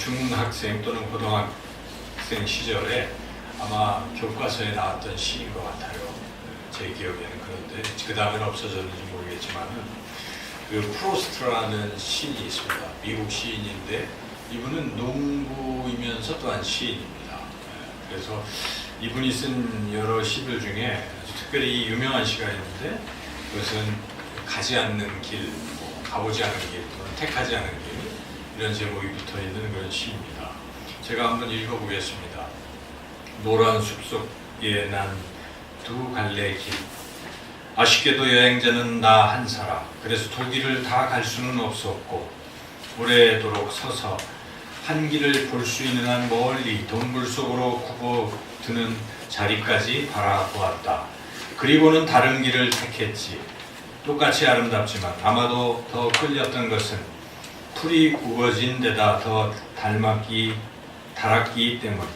중학생 또는 고등학생 시절에 아마 교과서에 나왔던 시인 것 같아요. 제 기억에는. 그런데 그 다음에는 없어졌는지 모르겠지만은 그 프로스트라는 시인이 있습니다. 미국 시인인데 이분은 농부이면서 또한 시인입니다. 그래서 이분이 쓴 여러 시들 중에 아주 특별히 유명한 시가 있는데 그것은 가지 않는 길, 뭐 가보지 않은 길, 또는 택하지 않은 길 이런 제목이 붙어있는 그런 시입니다. 제가 한번 읽어보겠습니다. 노란 숲속에 난 두 갈래 길. 아쉽게도 여행자는 나 한 사람. 그래서 두 길을 다 갈 수는 없었고 오래도록 서서 한 길을 볼 수 있는 한 멀리 동굴 속으로 굽어드는 자리까지 바라보았다. 그리고는 다른 길을 택했지. 똑같이 아름답지만 아마도 더 끌렸던 것은 풀이 우거진 데다 더 달았기 때문.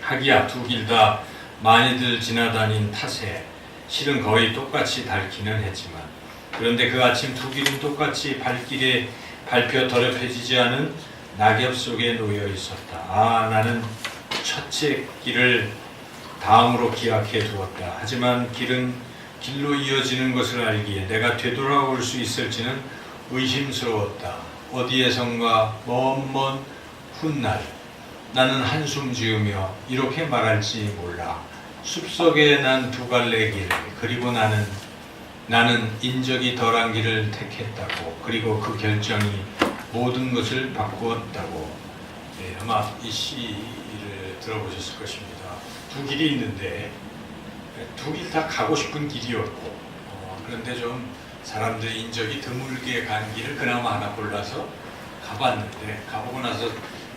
하기야 두 길 다 많이들 지나다닌 탓에 실은 거의 똑같이 닳기는 했지만 그런데 그 아침 두 길은 똑같이 발길에 밟혀 더럽혀지지 않은 낙엽 속에 놓여 있었다. 아, 나는 첫째 길을 다음으로 기약해 두었다. 하지만 길은 길로 이어지는 것을 알기에 내가 되돌아올 수 있을지는 의심스러웠다. 어디에선가 먼 훗날 나는 한숨 지으며 이렇게 말할지 몰라. 숲속에 난 두 갈래 길, 그리고 나는 인적이 덜한 길을 택했다고. 그리고 그 결정이 모든 것을 바꾸었다고. 네, 아마 이 시를 들어보셨을 것입니다. 두 길이 있는데 두 길 다 가고 싶은 길이었고 그런데 좀 사람들의 인적이 드물게 간 길을 그나마 하나 골라서 가봤는데 가보고 나서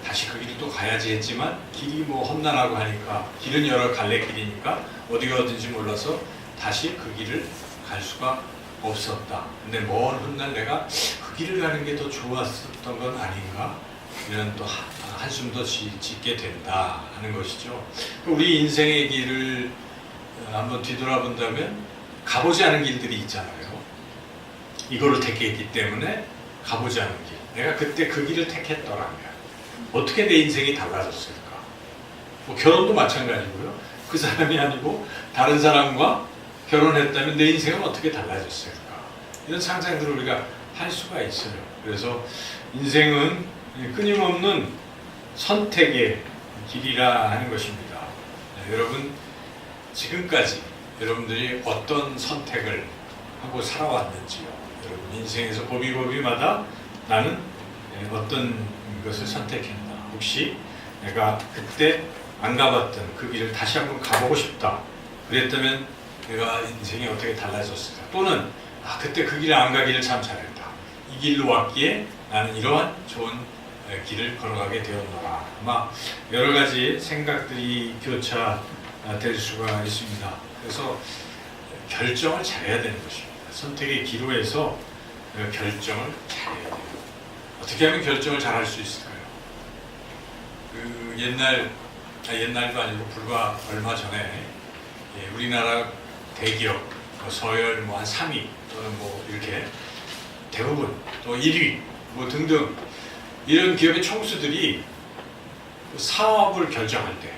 다시 그 길을 또 가야지 했지만 길이 뭐 험난하고 하니까 길은 여러 갈래길이니까 어디가 어딘지 몰라서 다시 그 길을 갈 수가 없었다. 근데 먼 훗날 내가 그 길을 가는 게 더 좋았었던 건 아닌가? 이런 또 한숨 더 짓게 된다 하는 것이죠. 우리 인생의 길을 한번 뒤돌아본다면 가보지 않은 길들이 있잖아요. 이거를 택했기 때문에 가보지 않은 길. 내가 그때 그 길을 택했더라면 어떻게 내 인생이 달라졌을까? 뭐 결혼도 마찬가지고요. 그 사람이 아니고 다른 사람과 결혼했다면 내 인생은 어떻게 달라졌을까? 이런 상상들을 우리가 할 수가 있어요. 그래서 인생은 끊임없는 선택의 길이라 하는 것입니다. 네, 여러분 지금까지 여러분들이 어떤 선택을 하고 살아왔는지요. 여러분 인생에서 고비고비마다 나는 어떤 것을 선택했나. 혹시 내가 그때 안 가봤던 그 길을 다시 한번 가보고 싶다. 그랬다면 내가 인생이 어떻게 달라졌을까. 또는 그때 그 길을 안 가기를 참 잘했다. 이 길로 왔기에 나는 이러한 좋은 길을 걸어가게 되었노라. 아마 여러 가지 생각들이 교차될 수가 있습니다. 그래서 결정을 잘해야 되는 것입니다. 선택의 기로에서 결정을 잘해야 돼요. 어떻게 하면 결정을 잘할 수 있을까요? 옛날도 아니고 불과 얼마 전에 우리나라 대기업 서열 한 3위 또는 뭐 이렇게 대부분 또 1위 뭐 등등 이런 기업의 총수들이 사업을 결정할 때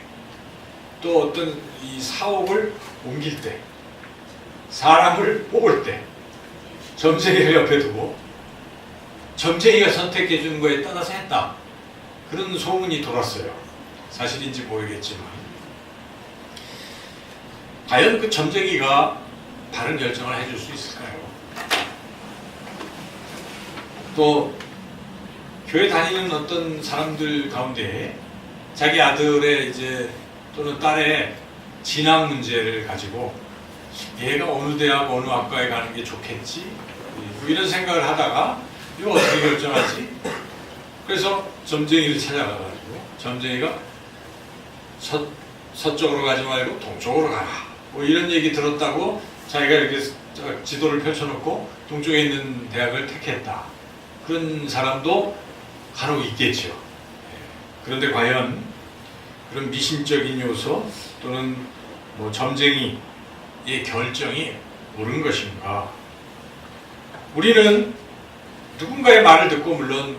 또 어떤 이 사업을 옮길 때 사람을 뽑을 때 점쟁이를 옆에 두고 점쟁이가 선택해 주는 거에 따라서 했다. 그런 소문이 돌았어요. 사실인지 모르겠지만 과연 그 점쟁이가 바른 결정을 해줄 수 있을까요? 또 교회 다니는 어떤 사람들 가운데 자기 아들의 이제 또는 딸의 진학 문제를 가지고 얘가 어느 대학 어느 학과에 가는 게 좋겠지 뭐 이런 생각을 하다가 이거 어떻게 결정하지? 그래서 점쟁이를 찾아가가지고 점쟁이가 서쪽으로 가지 말고 동쪽으로 가라 뭐 이런 얘기 들었다고 자기가 이렇게 지도를 펼쳐놓고 동쪽에 있는 대학을 택했다. 그런 사람도 간혹 있겠죠. 그런데 과연 그런 미신적인 요소 또는 뭐 점쟁이의 결정이 옳은 것인가? 우리는 누군가의 말을 듣고 물론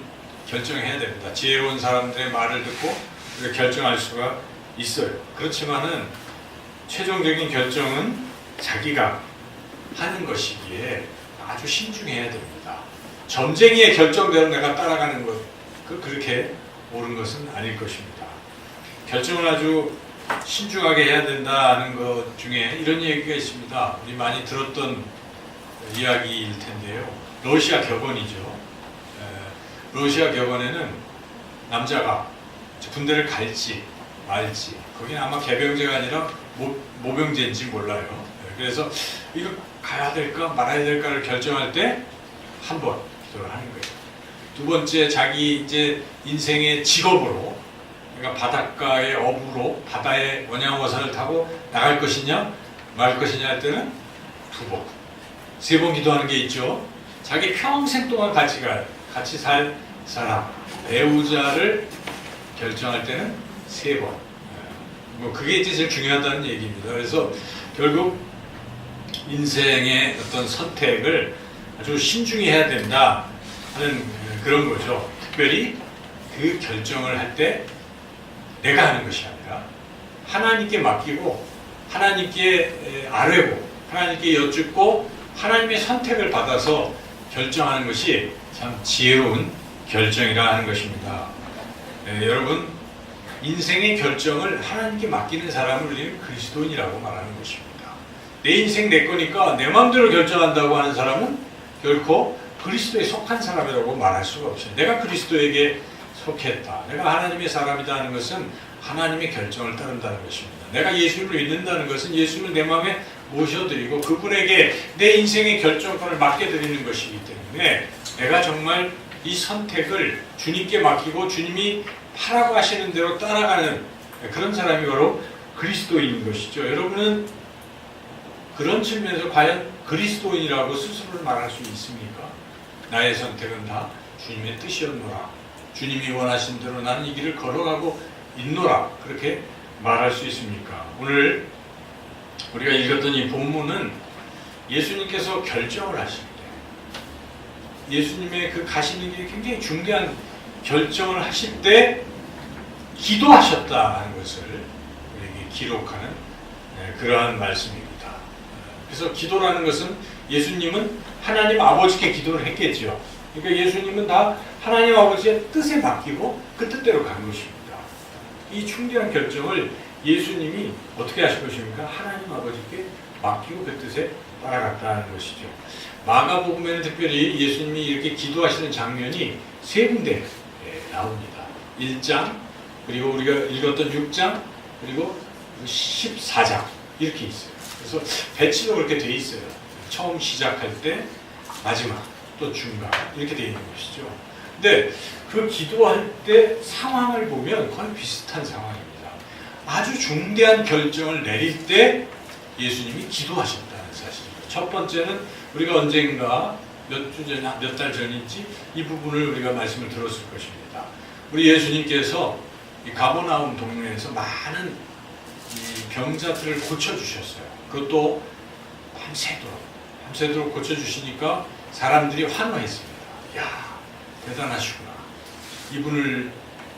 결정해야 됩니다. 지혜로운 사람들의 말을 듣고 우리가 결정할 수가 있어요. 그렇지만은 최종적인 결정은 자기가 하는 것이기에 아주 신중해야 됩니다. 점쟁이의 결정대로 내가 따라가는 것, 그렇게 옳은 것은 아닐 것입니다. 결정을 아주 신중하게 해야 된다는 것 중에 이런 얘기가 있습니다. 우리 많이 들었던 이야기일 텐데요. 러시아 격언이죠. 러시아 격언에는 남자가 군대를 갈지 말지, 거기는 아마 개병제가 아니라 모병제인지 몰라요. 그래서 이거 가야 될까 말아야 될까를 결정할 때 한 번 기도를 하는 거예요. 두 번째, 자기 이제 인생의 직업으로, 그러니까 바닷가의 어부로 바다의 원양어선을 타고 나갈 것이냐 말 것이냐 할 때는 두 번, 세 번 기도하는 게 있죠. 자기 평생 동안 같이 살 사람, 배우자를 결정할 때는 세 번. 뭐 그게 이제 제일 중요하다는 얘기입니다. 그래서 결국 인생의 어떤 선택을 아주 신중히 해야 된다 하는 그런 거죠. 특별히 그 결정을 할 때 내가 하는 것이 아니라 하나님께 맡기고 하나님께 아뢰고 하나님께 여쭙고 하나님의 선택을 받아서 결정하는 것이 참 지혜로운 결정이라 하는 것입니다. 여러분, 인생의 결정을 하나님께 맡기는 사람을 우리는 그리스도인이라고 말하는 것입니다. 내 인생 내 거니까 내 마음대로 결정한다고 하는 사람은 결코 그리스도에 속한 사람이라고 말할 수가 없어요. 내가 그리스도에게 속했다, 내가 하나님의 사람이다 하는 것은 하나님의 결정을 따른다는 것입니다. 내가 예수를 믿는다는 것은 예수를 내 마음에 모셔드리고 그분에게 내 인생의 결정권을 맡겨드리는 것이기 때문에 내가 정말 이 선택을 주님께 맡기고 주님이 하라고 하시는 대로 따라가는 그런 사람이 바로 그리스도인인 것이죠. 여러분은 그런 측면에서 과연 그리스도인이라고 스스로를 말할 수 있습니까? 나의 선택은 다 주님의 뜻이었노라, 주님이 원하신 대로 나는 이 길을 걸어가고 있노라, 그렇게 말할 수 있습니까? 오늘 우리가 읽었던 이 본문은 예수님께서 결정을 하실 때, 예수님의 그 가시는 길이 굉장히 중대한 결정을 하실 때 기도하셨다는 것을 우리에게 기록하는 그러한 말씀입니다. 그래서 기도라는 것은 예수님은 하나님 아버지께 기도를 했겠죠. 그러니까 예수님은 다 하나님 아버지의 뜻에 맡기고 그 뜻대로 간 것입니다. 이 중대한 결정을 예수님이 어떻게 하실 것입니까? 하나님 아버지께 맡기고 그 뜻에 따라갔다는 것이죠. 마가복음에는 특별히 예수님이 이렇게 기도하시는 장면이 세 군데 나옵니다. 1장, 그리고 우리가 읽었던 6장, 그리고 14장 이렇게 있어요. 그래서 배치도 그렇게 돼 있어요. 처음 시작할 때, 마지막, 또 중간 이렇게 돼 있는 것이죠. 근데 그 기도할 때 상황을 보면 거의 비슷한 상황입니다. 아주 중대한 결정을 내릴 때 예수님이 기도하셨다는 사실입니다. 첫 번째는 우리가 언젠가 몇 달 전인지 이 부분을 우리가 말씀을 들었을 것입니다. 우리 예수님께서 이 가버나움 동네에서 많은 이 병자들을 고쳐주셨어요. 그것도 밤새도록 고쳐주시니까 사람들이 환호했습니다. 야, 대단하시구나. 이분을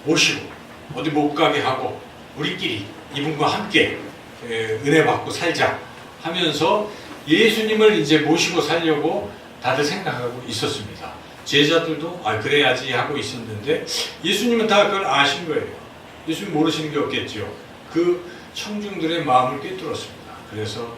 모시고 어디 못 가게 하고 우리끼리 이분과 함께 은혜 받고 살자 하면서 예수님을 이제 모시고 살려고 다들 생각하고 있었습니다. 제자들도 그래야지 하고 있었는데 예수님은 다 그걸 아신 거예요. 예수님 모르시는 게 없겠죠. 그 청중들의 마음을 꿰뚫었습니다. 그래서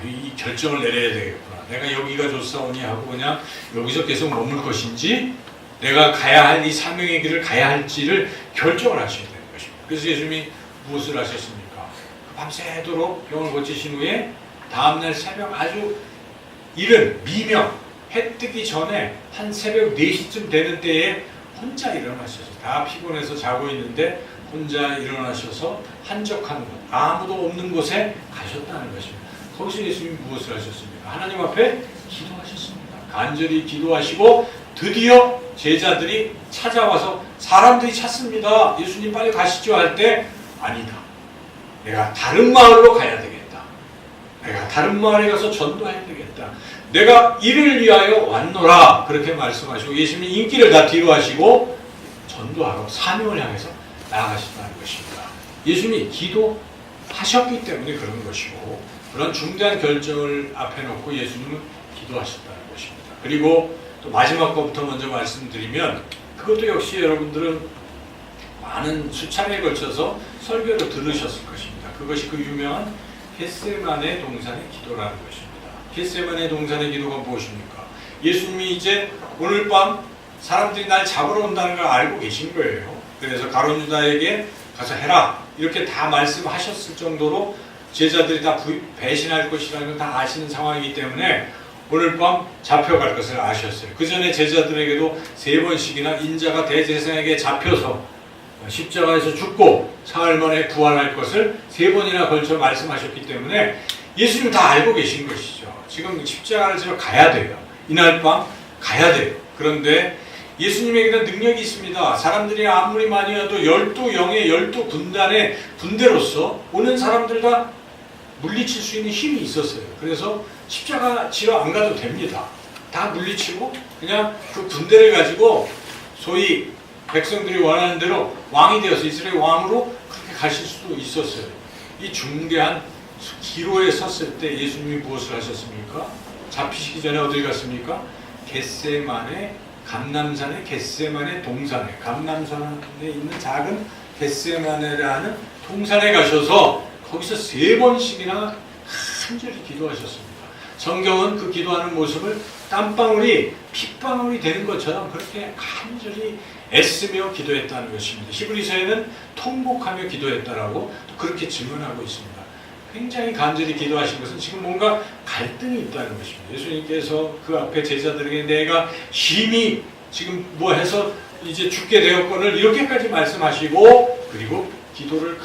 이 결정을 내려야 되겠구나. 내가 여기가 좋사오니 하고 그냥 여기서 계속 머물 것인지 내가 가야 할 이 사명의 길을 가야 할지를 결정을 하셔야 되는 것입니다. 그래서 예수님이 무엇을 하셨습니까? 밤새도록 병을 고치신 후에 다음날 새벽 아주 이른 미명 해 뜨기 전에 한 새벽 4시쯤 되는 때에 혼자 일어나셔서 다 피곤해서 자고 있는데 혼자 일어나셔서 한적한 곳, 아무도 없는 곳에 가셨다는 것입니다. 거기서 예수님이 무엇을 하셨습니까? 하나님 앞에 기도하셨습니다. 간절히 기도하시고 드디어 제자들이 찾아와서 사람들이 찾습니다. 예수님 빨리 가시죠 할 때 아니다. 내가 다른 마을로 가야 되겠다. 내가 다른 마을에 가서 전도해야 되겠다. 내가 이를 위하여 왔노라. 그렇게 말씀하시고 예수님이 인기를 다 뒤로 하시고 전도하러 사명을 향해서 나아가신다는 것입니다. 예수님이 기도하셨기 때문에 그런 것이고 그런 중대한 결정을 앞에 놓고 예수님은 기도하셨다는 것입니다. 그리고 또 마지막 것부터 먼저 말씀드리면 그것도 역시 여러분들은 많은 수차례에 걸쳐서 설교로 들으셨을 것입니다. 그것이 그 유명한 겟세마네 동산의 기도라는 것입니다. 겟세마네 동산의 기도가 무엇입니까? 예수님이 이제 오늘 밤 사람들이 날 잡으러 온다는 걸 알고 계신 거예요. 그래서 가룟 유다에게 가서 해라 이렇게 다 말씀하셨을 정도로 제자들이 다 배신할 것이라는 걸 다 아시는 상황이기 때문에 오늘 밤 잡혀갈 것을 아셨어요. 그 전에 제자들에게도 3번씩이나 인자가 대제사장에게 잡혀서 십자가에서 죽고 사흘 만에 부활할 것을 3번이나 걸쳐 말씀하셨기 때문에 예수님 다 알고 계신 것이죠. 지금 십자가를 지러 가야 돼요. 이날 밤 가야 돼요. 그런데 예수님에게는 능력이 있습니다. 사람들이 아무리 많이 와도 12영의 12군단의 군대로서 오는 사람들 다 물리칠 수 있는 힘이 있었어요. 그래서 십자가 지러 안 가도 됩니다. 다 물리치고 그냥 그 군대를 가지고 소위 백성들이 원하는 대로 왕이 되어서 이스라엘 왕으로 그렇게 가실 수도 있었어요. 이 중대한 기로에 섰을 때 예수님이 무엇을 하셨습니까? 잡히시기 전에 어디 갔습니까? 겟세마네 감람산의 겟세마네 동산에 감람산에 있는 작은 겟세마네라는 동산에 가셔서 거기서 3번씩이나 간절히 기도하셨습니다. 성경은 그 기도하는 모습을 땀방울이 핏방울이 되는 것처럼 그렇게 간절히 애쓰며 기도했다는 것입니다. 히브리서에는 통곡하며 기도했다라고 그렇게 증언하고 있습니다. 굉장히 간절히 기도하신 것은 지금 뭔가 갈등이 있다는 것입니다. 예수님께서 그 앞에 제자들에게 내가 심히 지금 뭐 해서 이제 죽게 되었거늘 이렇게까지 말씀하시고 그리고 기도를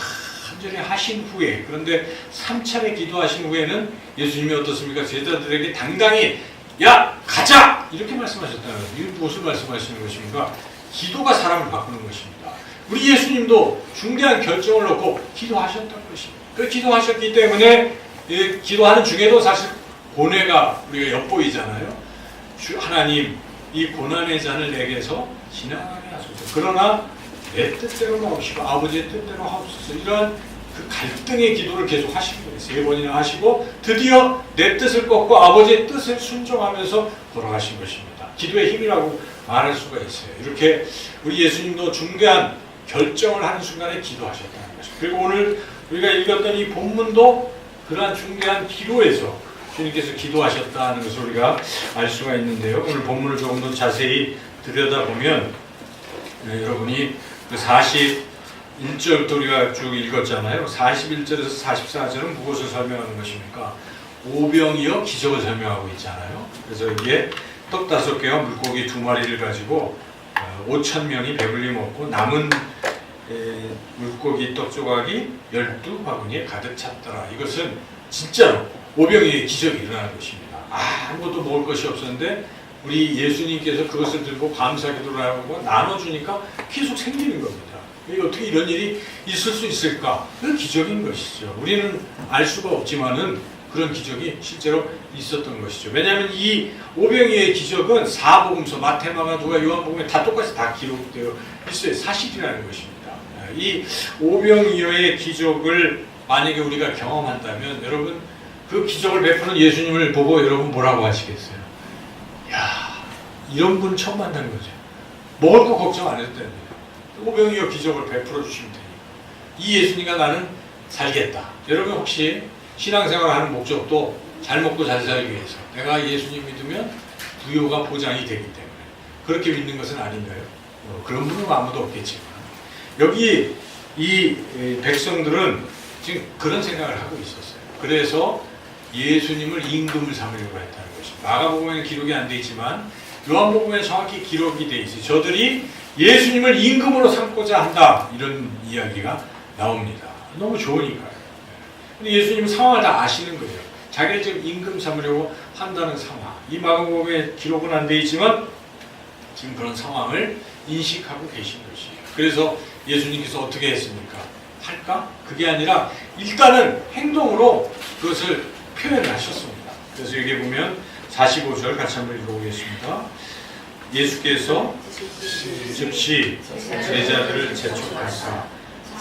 간절히 하신 후에 그런데 3차례 기도하신 후에는 예수님이 어떻습니까? 제자들에게 당당히 야 가자! 이렇게 말씀하셨다는 거예요. 이게 무엇을 말씀하시는 것입니까? 기도가 사람을 바꾸는 것입니다. 우리 예수님도 중대한 결정을 놓고 기도하셨던 것입니다. 그 기도하셨기 때문에 기도하는 중에도 사실 고뇌가 우리가 엿보이잖아요. 하나님 이 고난의 잔을 내게서 지나가게 하소서. 그러나 내 뜻대로 하옵시고 아버지의 뜻대로 하옵소서. 이러한 그 갈등의 기도를 계속 하신 거예요. 3번이나 하시고 드디어 내 뜻을 꺾고 아버지의 뜻을 순종하면서 돌아가신 것입니다. 기도의 힘이라고 말할 수가 있어요. 이렇게 우리 예수님도 중대한 결정을 하는 순간에 기도하셨다는 것입니다. 그리고 오늘 우리가 읽었던 이 본문도 그러한 중대한 기도에서 주님께서 기도하셨다는 것을 우리가 알 수가 있는데요. 오늘 본문을 조금 더 자세히 들여다보면 여러분이 그 41절부터 우리가 쭉 읽었잖아요. 41절에서 44절은 무엇을 설명하는 것입니까? 오병이어 기적을 설명하고 있잖아요. 그래서 이게 떡 5개와 물고기 2마리를 가지고 5,000명이 배불리 먹고 남은 물고기 떡 조각이 12바구니에 가득 찼더라. 이것은 진짜로 오병이어의 기적이 일어나는 것입니다. 아무것도 먹을 것이 없었는데 우리 예수님께서 그것을 들고 감사 기도를 하고 나눠주니까 계속 생기는 겁니다. 어떻게 이런 일이 있을 수 있을까? 그 기적인 것이죠. 우리는 알 수가 없지만은 그런 기적이 실제로 있었던 것이죠. 왜냐하면 이 오병이어의 기적은 사복음서, 마태, 마가, 누가, 요한복음에 다 똑같이 다 기록되어 있어요. 사실이라는 것입니다. 이 오병이어의 기적을 만약에 우리가 경험한다면 여러분 그 기적을 베푸는 예수님을 보고 여러분 뭐라고 하시겠어요? 야, 이런 분 처음 만난 거죠. 먹을 거 걱정 안 해도 됩니다. 오병이어 기적을 베풀어 주시면 되니까. 이 예수님과 나는 살겠다. 여러분 혹시 신앙생활을 하는 목적도 잘 먹고 잘 살기 위해서 내가 예수님 믿으면 부요가 보장이 되기 때문에 그렇게 믿는 것은 아닌가요? 그런 분은 아무도 없겠지만 여기 이 백성들은 지금 그런 생각을 하고 있었어요. 그래서 예수님을 임금을 삼으려고 했다는 것입니다. 마가복음에는 기록이 안 돼 있지만 요한복음에 정확히 기록이 돼 있어요. 저들이 예수님을 임금으로 삼고자 한다 이런 이야기가 나옵니다. 너무 좋으니까요. 근데 예수님은 상황을 다 아시는 거예요. 자기를 지금 임금 삼으려고 한다는 상황. 이 마가복음에 기록은 안 돼 있지만 지금 그런 상황을 인식하고 계신 것이에요. 그래서 예수님께서 어떻게 했습니까? 할까? 그게 아니라 일단은 행동으로 그것을 표현을 하셨습니다. 그래서 여기 보면 45절 같이 한번 읽어보겠습니다. 예수께서 즉시 제자들을 재촉하사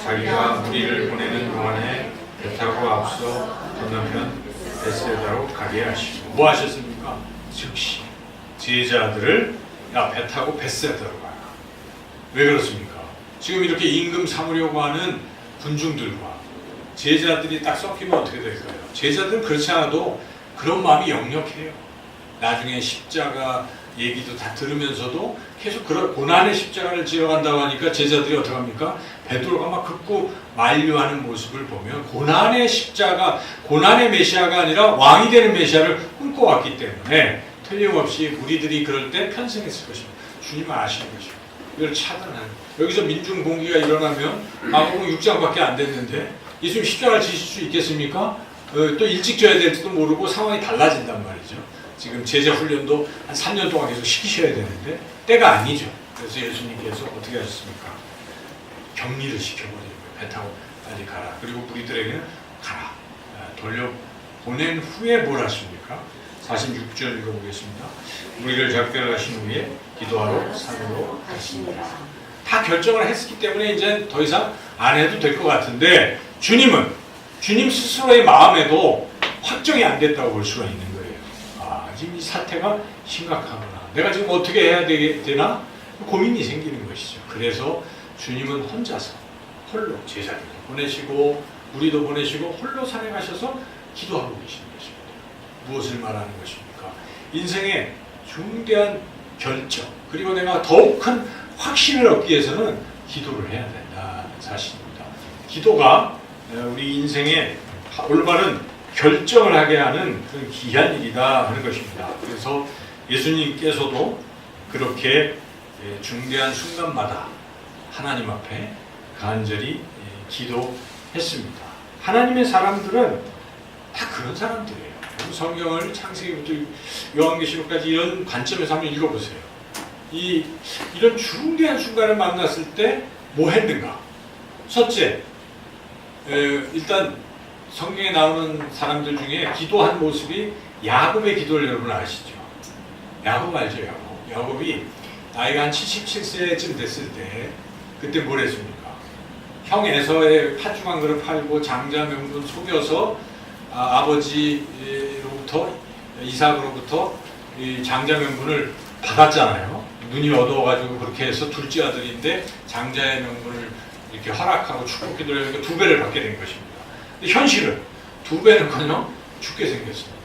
자기가 무리를 보내는 동안에 배 타고 앞서 건너편 베세다로 가게 하시고 뭐 하셨습니까? 즉시 제자들을 배 타고 베세다로 가라. 왜 그렇습니까? 지금 이렇게 임금 삼으려고 하는 군중들과 제자들이 딱 섞이면 어떻게 될까요? 제자들은 그렇지 않아도 그런 마음이 역력해요. 나중에 십자가 얘기도 다 들으면서도 계속 그런 고난의 십자가를 지어간다고 하니까 제자들이 어떡합니까? 베드로가 막 긋고 만류하는 모습을 보면 고난의 십자가, 고난의 메시아가 아니라 왕이 되는 메시아를 꿈꿔왔기 때문에 틀림없이 무리들이 그럴 때 편승했을 것입니다. 주님은 아시는 것입니다. 이걸 차단하는 여기서 민중 공기가 일어나면 마가복음 6장밖에 안 됐는데 예수님 십자가를 지실 수 있겠습니까? 또 일찍 져야 될지도 모르고 상황이 달라진단 말이죠. 지금 제자 훈련도 한 3년 동안 계속 시키셔야 되는데 때가 아니죠. 그래서 예수님께서 어떻게 하셨습니까? 격리를 시켜버리는 거예요. 배 타고 빨리 가라. 그리고 무리들에게는 가라. 돌려보낸 후에 뭘 하십니까? 46절 읽어보겠습니다. 무리를 작별하신 후에 기도하러 산으로 가십니다. 다 결정을 했기 때문에 이제 더 이상 안 해도 될 것 같은데 주님 스스로의 마음에도 확정이 안 됐다고 볼 수가 있는 거예요. 지금 이 사태가 심각하구나. 내가 지금 어떻게 해야 되나? 고민이 생기는 것이죠. 그래서 주님은 혼자서 홀로 제자들도 보내시고 무리도 보내시고 홀로 산에 가셔서 기도하고 계시는 것입니다. 무엇을 말하는 것입니까? 인생의 중대한 결정 그리고 내가 더욱 큰 확신을 얻기 위해서는 기도를 해야 된다는 사실입니다. 기도가 우리 인생의 올바른 결정을 하게 하는 그런 귀한 일이다 하는 것입니다. 그래서 예수님께서도 그렇게 중대한 순간마다 하나님 앞에 간절히 기도했습니다. 하나님의 사람들은 다 그런 사람들이에요. 성경을 창세기부터 요한계시록까지 이런 관점에서 한번 읽어보세요. 이런 중대한 순간을 만났을 때 뭐 했는가? 첫째, 일단 성경에 나오는 사람들 중에 기도한 모습이 야곱의 기도를 여러분 아시죠? 야곱 알죠? 야곱이 나이가 한 77세쯤 됐을 때 그때 뭘 했습니까? 형 에서의 팥죽 그릇 팔고 장자 명분 속여서 아버지로부터 이삭으로부터 이 장자 명분을 받았잖아요. 눈이 어두워가지고 그렇게 해서 둘째 아들인데 장자의 명분을 이렇게 허락하고 축복 기도를 하니까 2배를 받게 된 것입니다. 근데 현실은 2배는커녕 죽게 생겼습니다.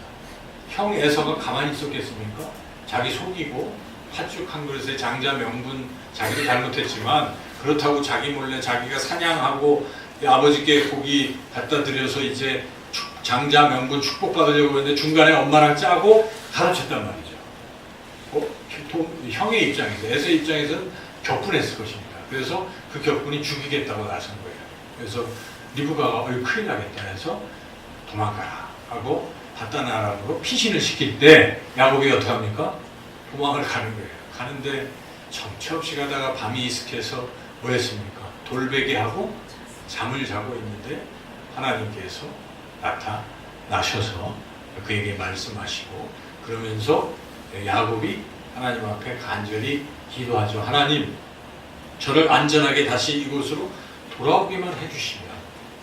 형 에서가 가만히 있었겠습니까? 자기 속이고 팥죽 한 그릇에 장자 명분 자기도 잘못했지만 그렇다고 자기 몰래 자기가 사냥하고 아버지께 고기 갖다 드려서 이제 장자 명분 축복받으려고 했는데 중간에 엄마랑 짜고 가르쳤단 말이죠. 형의 입장에서 에서의 입장에서는 격분했을 것입니다. 그래서 그 격분이 죽이겠다고 나선 거예요. 그래서 리브가가 큰일 나겠다 해서 도망가라 하고 바다나라로 피신을 시킬 때 야곱이 어떻게 합니까? 도망을 가는 거예요. 가는데 정처 없이 가다가 밤이 이슥해서 뭐 했습니까? 돌베개하고 잠을 자고 있는데 하나님께서 나타나셔서 그에게 말씀하시고 그러면서 야곱이 하나님 앞에 간절히 기도하죠. 하나님, 저를 안전하게 다시 이곳으로 돌아오게만 해주시면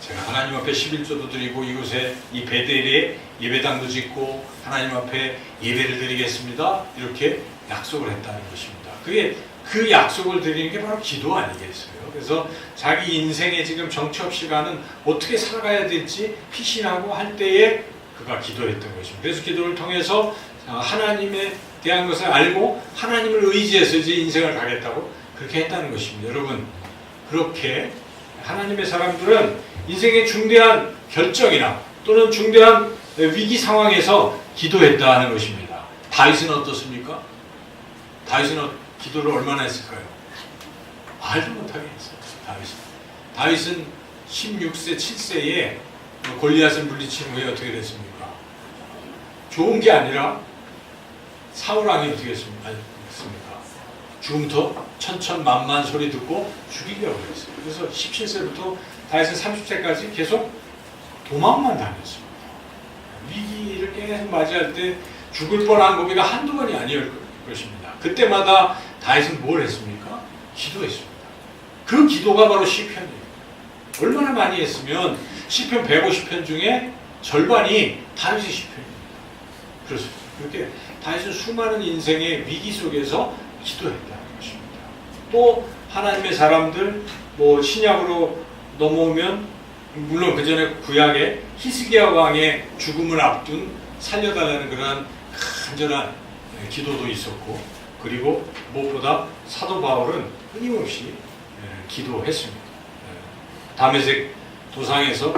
제가 하나님 앞에 11조도 드리고 이곳에 이 베델에 예배당도 짓고 하나님 앞에 예배를 드리겠습니다. 이렇게 약속을 했다는 것입니다. 그게 그 약속을 드리는 게 바로 기도 아니겠어요? 그래서 자기 인생에 지금 정처 없이 가는 어떻게 살아가야 될지 피신하고 할 때에 그가 기도했던 것입니다. 그래서 기도를 통해서 하나님에 대한 것을 알고 하나님을 의지해서 이제 인생을 가겠다고 그렇게 했다는 것입니다. 여러분, 그렇게 하나님의 사람들은 인생의 중대한 결정이나 또는 중대한 위기 상황에서 기도했다는 것입니다. 다윗은 어떻습니까? 다윗은 기도를 얼마나 했을까요? 말도 못하게 했어요. 다윗은 16세, 7세에 골리앗을 물리친 후에 어떻게 됐습니까? 좋은 게 아니라 사울왕이 어떻게 했습니까? 죽음부터 천천만만 소리 듣고 죽이려고 했어요. 그래서 17세부터 다윗은 30세까지 계속 도망만 다녔습니다. 위기를 계속 맞이할 때 죽을 뻔한 고비가 한두 번이 아니었을 것입니다. 그때마다 다윗은 뭘 했습니까? 기도했습니다. 그 기도가 바로 시편이에요. 얼마나 많이 했으면 시편 150편 중에 절반이 다윗의 시편입니다. 그렇습니다. 그렇게 다윗은 수많은 인생의 위기 속에서 기도했다는 것입니다. 또 하나님의 사람들, 신약으로 넘어오면 물론 그 전에 구약에 히스기야 왕의 죽음을 앞둔 살려달라는 그런 간절한 기도도 있었고, 그리고 무엇보다 사도 바울은 끊임없이 기도했습니다. 다메섹 도상에서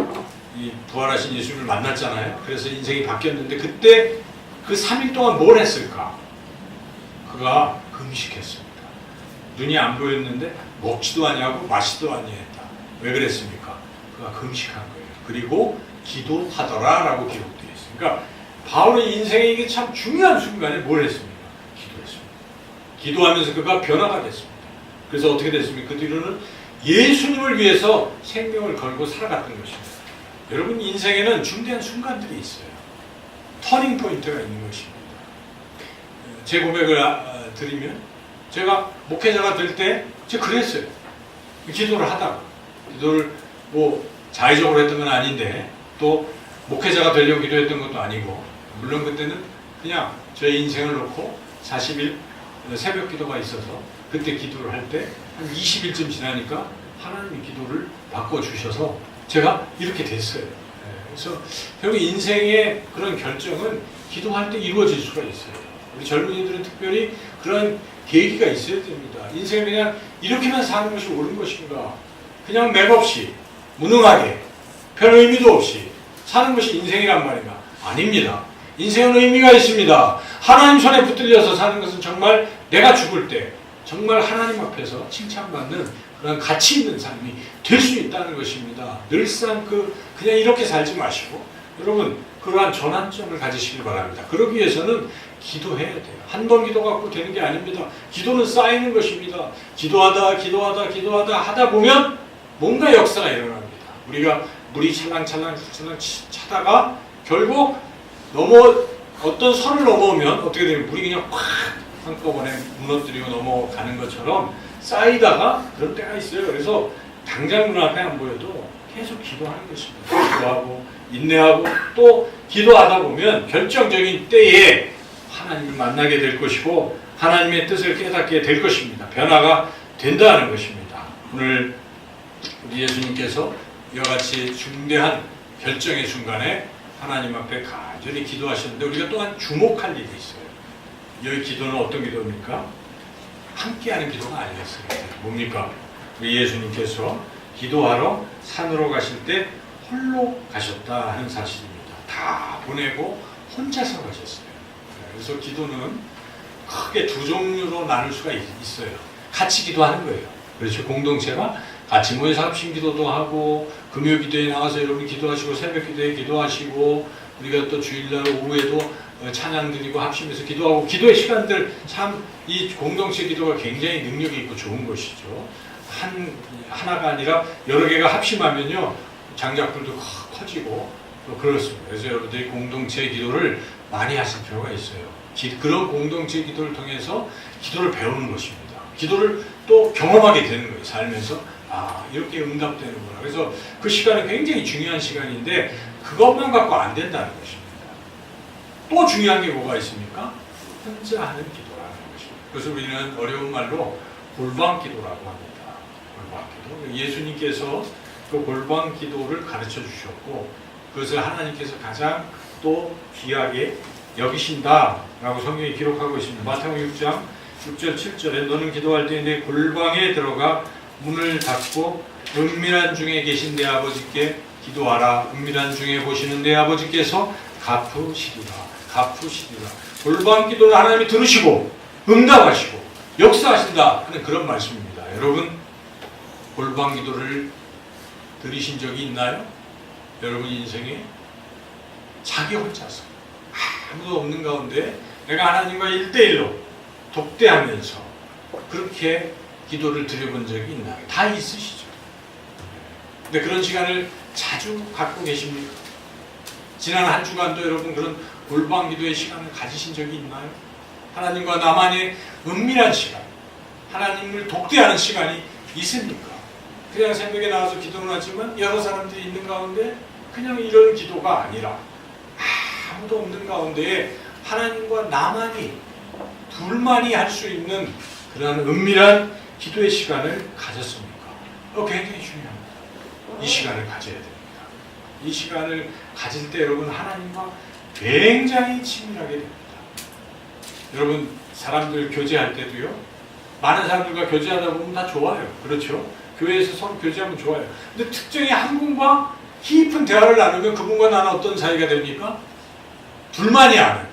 이 부활하신 예수를 만났잖아요. 그래서 인생이 바뀌었는데 그때 그 3일 동안 뭘 했을까? 그가 금식했습니다. 눈이 안 보였는데 먹지도 아니하고 마시지도 아니했다. 왜 그랬습니까? 그가 금식한 거예요. 그리고 기도하더라 라고 기록되어 있어요. 그러니까 바울의 인생에 이게 참 중요한 순간에 뭘 했습니까? 기도했습니다. 기도하면서 그가 변화가 됐습니다. 그래서 어떻게 됐습니까? 그 뒤로는 예수님을 위해서 생명을 걸고 살아갔던 것입니다. 여러분 인생에는 중대한 순간들이 있어요. 터닝 포인트가 있는 것입니다. 제 고백을 드리면 제가 목회자가 될 때 제가 그랬어요. 기도를 하다가 기도를 자의적으로 했던 건 아닌데 또 목회자가 되려고 기도했던 것도 아니고 물론 그때는 그냥 제 인생을 놓고 40일 새벽 기도가 있어서 그때 기도를 할 때 한 20일쯤 지나니까 하나님이 기도를 바꿔주셔서 제가 이렇게 됐어요. 그래서 결국 인생의 그런 결정은 기도할 때 이루어질 수가 있어요. 우리 젊은이들은 특별히 그런 계기가 있어야 됩니다. 인생을 그냥 이렇게만 사는 것이 옳은 것인가? 그냥 맥없이 무능하게 별 의미도 없이 사는 것이 인생이란 말인가? 아닙니다. 인생은 의미가 있습니다. 하나님 손에 붙들려서 사는 것은 정말 내가 죽을 때 정말 하나님 앞에서 칭찬받는 그런 가치 있는 삶이 될 수 있다는 것입니다. 늘상 그냥 이렇게 살지 마시고 여러분 그러한 전환점을 가지시길 바랍니다. 그러기 위해서는 기도해야 돼요. 한 번 기도 갖고 되는 게 아닙니다. 기도는 쌓이는 것입니다. 기도하다 하다 보면 뭔가 역사가 일어납니다. 우리가 물이 찰랑찰랑 차다가 결국 어떤 선을 넘어오면 어떻게 되면 물이 그냥 확 한꺼번에 무너뜨리고 넘어가는 것처럼 쌓이다가 그런 때가 있어요. 그래서 당장 눈앞에 안 보여도 계속 기도하는 것입니다. 기도하고 인내하고 또 기도하다 보면 결정적인 때에 하나님을 만나게 될 것이고 하나님의 뜻을 깨닫게 될 것입니다. 변화가 된다는 것입니다. 오늘 우리 예수님께서 이와 같이 중대한 결정의 순간에 하나님 앞에 간절히 기도하셨는데 우리가 또한 주목할 일이 있어요. 이 기도는 어떤 기도입니까? 함께하는 기도가 아니었어요. 뭡니까? 우리 예수님께서 기도하러 산으로 가실 때 홀로 가셨다 하는 사실입니다. 다 보내고 혼자서 가셨어요. 그래서 기도는 크게 두 종류로 나눌 수가 있어요. 같이 기도하는 거예요. 그렇죠. 공동체가 같이 모여서 합심 기도도 하고 금요 기도에 나와서 여러분 기도하시고 새벽 기도에 기도하시고 우리가 또 주일날 오후에도 찬양 드리고 합심해서 기도하고 기도의 시간들 참 이 공동체 기도가 굉장히 능력이 있고 좋은 것이죠. 하나가 아니라 여러 개가 합심하면요 장작불도 커지고 또 그렇습니다. 그래서 여러분들이 공동체 기도를 많이 하실 필요가 있어요. 그런 공동체 기도를 통해서 기도를 배우는 것입니다. 기도를 또 경험하게 되는 거예요. 살면서 이렇게 응답되는구나. 그래서 그 시간은 굉장히 중요한 시간인데 그것만 갖고 안 된다는 것입니다. 또 중요한 게 뭐가 있습니까? 혼자 하는 기도라는 것입니다. 그래서 우리는 어려운 말로 골방 기도라고 합니다. 골방 기도. 예수님께서 그 골방 기도를 가르쳐 주셨고 그것을 하나님께서 가장 또 귀하게 여기신다라고 성경이 기록하고 있습니다. 마태복음 6장 6절 7절에 너는 기도할 때 내 골방에 들어가 문을 닫고 은밀한 중에 계신 내 아버지께 기도하라. 은밀한 중에 보시는 내 아버지께서 갚으시리라. 골방 기도를 하나님이 들으시고 응답하시고 역사하신다 하는 그런 말씀입니다. 여러분 골방 기도를 들으신 적이 있나요? 여러분 인생에 자기 혼자서 아무도 없는 가운데 내가 하나님과 1대1로 독대하면서 그렇게 기도를 드려본 적이 있나요? 다 있으시죠. 근데 그런 시간을 자주 갖고 계십니까? 지난 한 주간도 여러분 그런 골방 기도의 시간을 가지신 적이 있나요? 하나님과 나만의 은밀한 시간, 하나님을 독대하는 시간이 있습니까? 그냥 새벽에 나와서 기도는 하지만 여러 사람들이 있는 가운데 그냥 이런 기도가 아니라 아무도 없는 가운데에 하나님과 나만이, 둘만이 할 수 있는 그런 은밀한 기도의 시간을 가졌습니까? 굉장히 중요합니다. 이 시간을 가져야 됩니다. 이 시간을 가질 때 여러분 하나님과 굉장히 친밀하게 됩니다. 여러분 사람들 교제할 때도요, 많은 사람들과 교제하다 보면 다 좋아요. 그렇죠? 교회에서 서로 교제하면 좋아요. 근데 특정히 한 분과 깊은 대화를 나누면 그분과 나는 어떤 사이가 됩니까? 둘만이 아는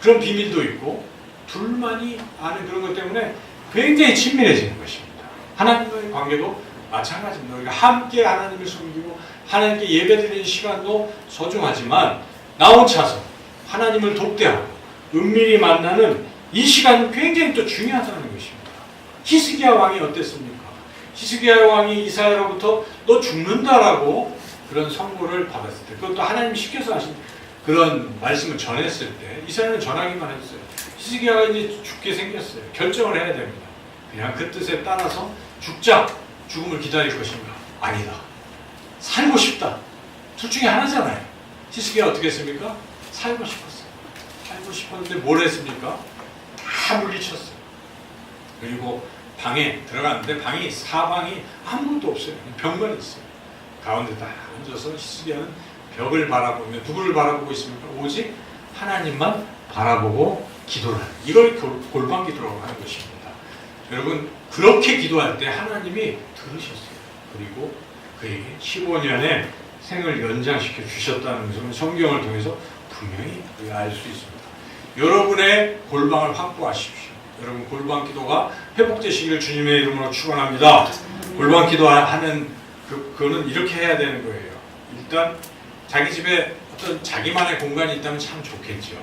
그런 비밀도 있고, 둘만이 아는 그런 것 때문에 굉장히 친밀해지는 것입니다. 하나님과의 관계도 마찬가지입니다. 우리가 함께 하나님을 섬기고 하나님께 예배드리는 시간도 소중하지만 나 혼자서 하나님을 독대하고 은밀히 만나는 이 시간은 굉장히 또 중요하다는 것입니다. 히스기야 왕이 어땠습니까? 히스기야 왕이 이사야로부터 너 죽는다라고 그런 선고를 받았을 때, 그것도 하나님이 시켜서 하신 그런 말씀을 전했을 때 이사야는 전하기만 했어요. 히스기야가 이제 죽게 생겼어요. 결정을 해야 됩니다. 그냥 그 뜻에 따라서 죽음을 기다릴 것인가? 아니다. 살고 싶다. 둘 중에 하나잖아요. 히스기야가 어떻게 했습니까? 살고 싶었어요. 살고 싶었는데 뭘 했습니까? 다 물리쳤어요. 그리고 방에 들어갔는데 방이 사방이 아무것도 없어요. 벽만 있어요. 가운데 딱 앉아서 히스기야는 벽을 바라보며 누구를 바라보고 있습니까? 오직 하나님만 바라보고 기도를 하는, 이걸 골방 기도라고 하는 것입니다. 여러분 그렇게 기도할 때 하나님이 들으셨어요. 그리고 그에게 15년의 생을 연장시켜 주셨다는 것을 성경을 통해서 분명히 알 수 있습니다. 여러분의 골방을 확보하십시오. 여러분 골방 기도가 회복되시기를 주님의 이름으로 축원합니다. 골방 기도하는 그거는 이렇게 해야 되는 거예요. 일단 자기 집에 어떤 자기만의 공간이 있다면 참 좋겠죠.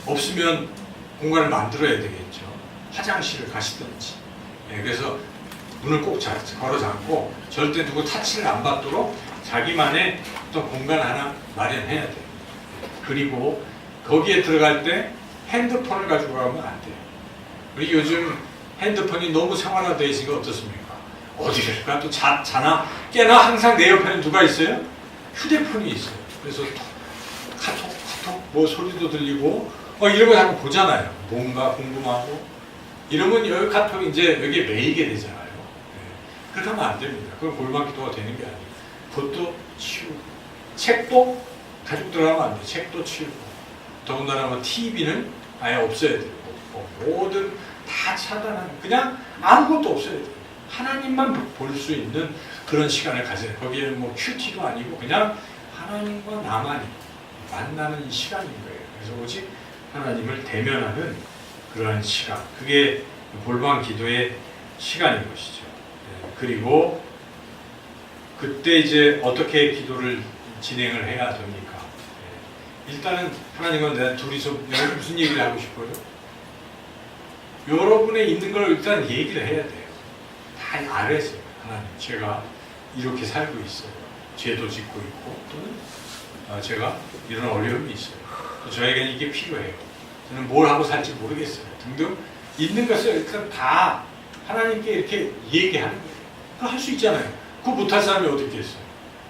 없으면 공간을 만들어야 되겠죠. 화장실을 가시든지. 그래서 문을 꼭 걸어 잠고 절대 누구 타치를 안 받도록 자기만의 어떤 공간 하나 마련해야 돼요. 그리고 거기에 들어갈 때 핸드폰을 가지고 가면 안 돼요. 우리 요즘 핸드폰이 너무 생활화되어 있으니까 어떻습니까? 어디를 가도 자나 깨나 항상 내 옆에는 누가 있어요? 휴대폰이 있어요. 그래서 카톡 뭐 소리도 들리고 이런 거 자꾸 보잖아요. 뭔가 궁금하고 이러면 여기 카톡이 이제 여기에 매이게 되잖아요. 그렇게 하면 안 됩니다. 그건 골방 기도가 되는 게 아니에요. 그것도 치우고, 책도 가지고 들어가면 안 돼요. 책도 치우고, 더군다나 뭐 TV는 아예 없어야 되고, 모든 다 차단하는, 그냥 아무것도 없어야 돼요. 하나님만 볼 수 있는 그런 시간을 가져요. 거기에는 뭐 큐티도 아니고 그냥 하나님과 나만이 만나는 시간인 거예요. 그래서 오직 하나님을 대면하는 그러한 시간, 그게 골방 기도의 시간인 것이죠. 그리고 그때 이제 어떻게 기도를 진행을 해야 됩니까? 일단은 하나님과 내가 둘이서 무슨 얘기를 하고 싶어요? 여러분의 있는 걸 일단 얘기를 해야 돼요. 다 알았어요. 하나님, 제가 이렇게 살고 있어요. 죄도 짓고 있고, 또는 제가 이런 어려움이 있어요. 또 저에게는 이게 필요해요. 저는 뭘 하고 살지 모르겠어요. 등등 있는 것을 일단 다 하나님께 이렇게 얘기하는 거예요. 그거 할 수 있잖아요. 그거 못할 사람이 어디 있겠어요.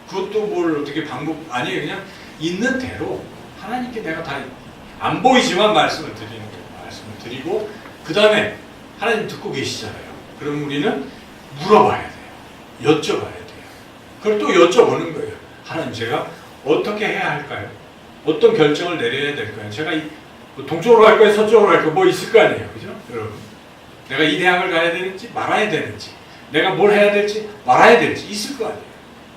그것도 뭘 어떻게 아니에요. 그냥 있는 대로 하나님께 내가 다 안 보이지만 말씀을 드리는 거예요. 말씀을 드리고 그 다음에 하나님 듣고 계시잖아요. 그럼 우리는 물어봐야 돼요. 여쭤봐야 돼요. 그걸 또 여쭤보는 거예요. 하나님, 제가 어떻게 해야 할까요? 어떤 결정을 내려야 될까요? 제가 동쪽으로 갈까요? 서쪽으로 갈까요? 뭐 있을 거 아니에요. 그죠? 여러분. 내가 이 대학을 가야 되는지 말아야 되는지, 내가 뭘 해야 될지 말아야 될지 있을 거 아니에요.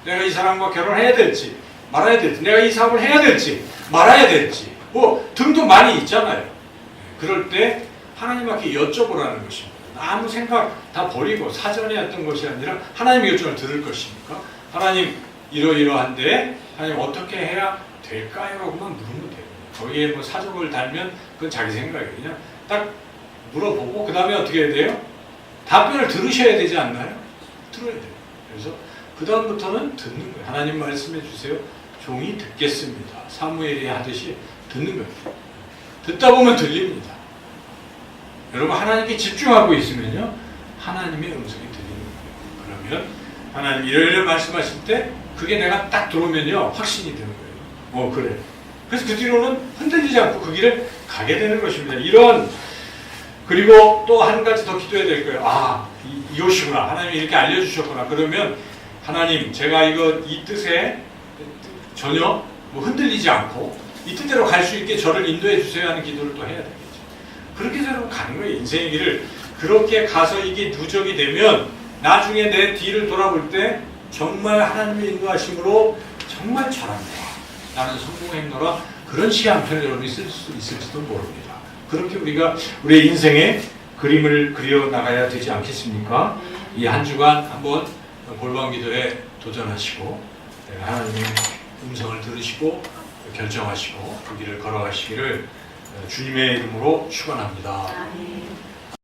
내가 이 사람과 결혼해야 될지 말아야 될지, 내가 이 사업을 해야 될지 말아야 될지 뭐 등등 많이 있잖아요. 그럴 때 하나님 앞에 여쭤보라는 것입니다. 아무 생각 다 버리고 사전에 했던 것이 아니라 하나님의 요청을 들을 것이니까 하나님 이러이러한데 하나님 어떻게 해야 될까요? 라고만 물으면 돼요. 거기에 뭐 사족을 달면 그건 자기 생각이에요. 그냥 딱 물어보고 그 다음에 어떻게 해야 돼요? 답변을 들으셔야 되지 않나요? 들어야 돼요. 그래서 그 다음부터는 듣는 거예요. 하나님 말씀해 주세요. 종이 듣겠습니다. 사무엘이 하듯이 듣는 거예요. 듣다 보면 들립니다. 여러분 하나님께 집중하고 있으면요 하나님의 음성이 들리는 거예요. 그러면 하나님 이러이러 말씀하실 때 그게 내가 딱 들어오면요 확신이 되는 거예요. 그래. 그래서 그 뒤로는 흔들리지 않고 그 길을 가게 되는 것입니다. 이런 그리고 또 한 가지 더 기도해야 될 거예요. 이것이구나. 하나님이 이렇게 알려주셨구나. 그러면 하나님 제가 이 뜻에 전혀 흔들리지 않고 이 뜻대로 갈 수 있게 저를 인도해 주세요 하는 기도를 또 해야 되겠죠. 그렇게 해서 가는 거예요. 인생의 길을 그렇게 가서 이게 누적이 되면 나중에 내 뒤를 돌아볼 때 정말 하나님의 인도하심으로 정말 잘한다. 나는 성공했노라. 그런 시 한 편을 여러분이 쓸 수 있을지도 모릅니다. 그렇게 우리가 우리의 인생의 그림을 그려 나가야 되지 않겠습니까? 이 한 주간 한번 골방 기도에 도전하시고 하나님의 음성을 들으시고 결정하시고 그 길을 걸어가시기를 주님의 이름으로 축원합니다.